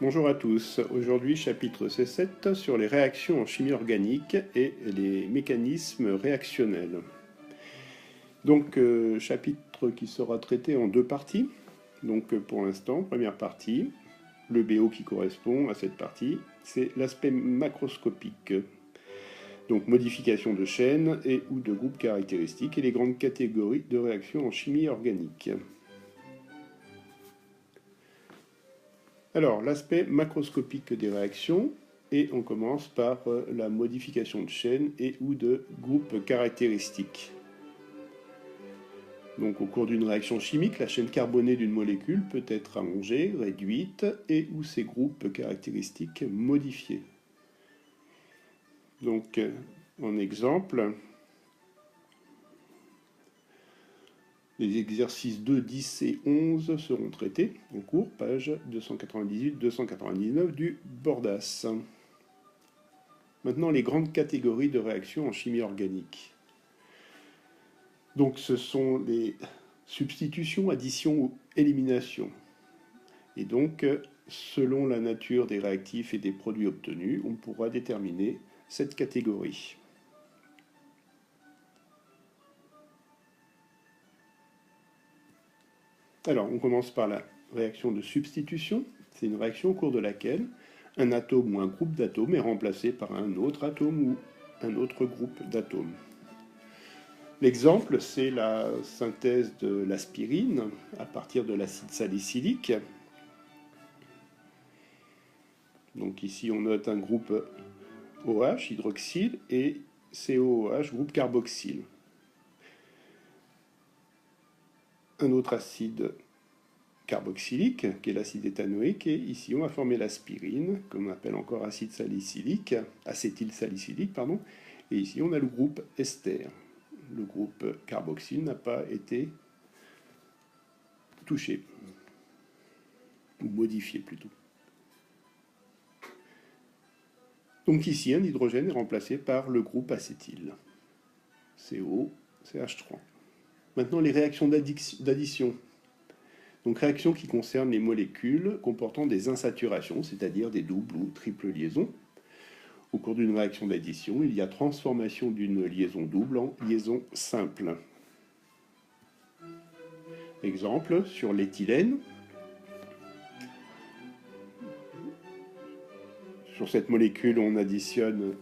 Bonjour à tous. Aujourd'hui, chapitre C7 sur les réactions en chimie organique et les mécanismes réactionnels. Donc, chapitre qui sera traité en deux parties. Donc, pour l'instant, première partie, le BO qui correspond à cette partie, c'est l'aspect macroscopique. Donc, modification de chaînes et ou de groupes caractéristiques et les grandes catégories de réactions en chimie organique. Alors, l'aspect macroscopique des réactions, et on commence par la modification de chaîne et ou de groupes caractéristiques. Donc, au cours d'une réaction chimique, la chaîne carbonée d'une molécule peut être allongée, réduite, et ou ses groupes caractéristiques modifiés. Donc, en exemple, les exercices 2, 10 et 11 seront traités en cours, page 298-299 du Bordas. Maintenant, les grandes catégories de réactions en chimie organique. Donc, ce sont les substitutions, additions ou éliminations. Et donc, selon la nature des réactifs et des produits obtenus, on pourra déterminer cette catégorie. Alors, on commence par la réaction de substitution. C'est une réaction au cours de laquelle un atome ou un groupe d'atomes est remplacé par un autre atome ou un autre groupe d'atomes. L'exemple, c'est la synthèse de l'aspirine à partir de l'acide salicylique. Donc ici, on note un groupe OH, hydroxyle, et COOH, groupe carboxyle. Un autre acide carboxylique, qui est l'acide éthanoïque, et ici on va former l'aspirine, qu'on appelle encore acide salicylique, acétylsalicylique, pardon, et ici on a le groupe ester. Le groupe carboxyle n'a pas été touché, ou modifié plutôt. Donc ici, un hydrogène est remplacé par le groupe acétyl, CO, CH3. Maintenant, les réactions d'addition. Donc réactions qui concernent les molécules comportant des insaturations, c'est-à-dire des doubles ou triples liaisons. Au cours d'une réaction d'addition, il y a transformation d'une liaison double en liaison simple. Exemple, sur l'éthylène. Sur cette molécule, on additionne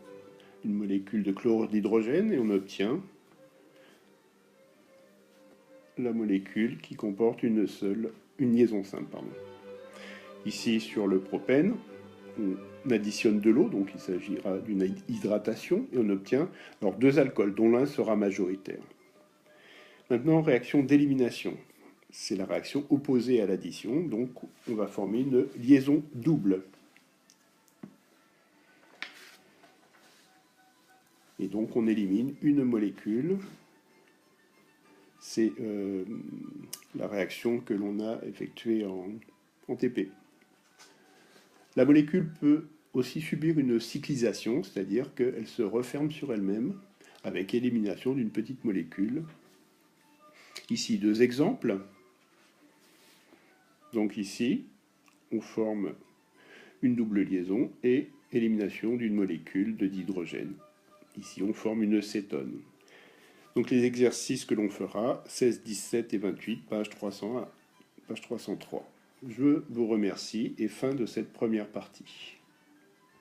une molécule de chlorure d'hydrogène et on obtient la molécule qui comporte une liaison simple. Pardon. Ici, sur le propène, on additionne de l'eau, donc il s'agira d'une hydratation, et on obtient alors deux alcools, dont l'un sera majoritaire. Maintenant, réaction d'élimination. C'est la réaction opposée à l'addition, donc on va former une liaison double. Et donc on élimine une molécule. C'est la réaction que l'on a effectuée en TP. La molécule peut aussi subir une cyclisation, c'est-à-dire qu'elle se referme sur elle-même avec élimination d'une petite molécule. Ici, deux exemples. Donc ici, on forme une double liaison et élimination d'une molécule de dihydrogène. Ici, on forme une cétone. Donc les exercices que l'on fera, 16, 17 et 28, page 300 à page 303. Je vous remercie et fin de cette première partie.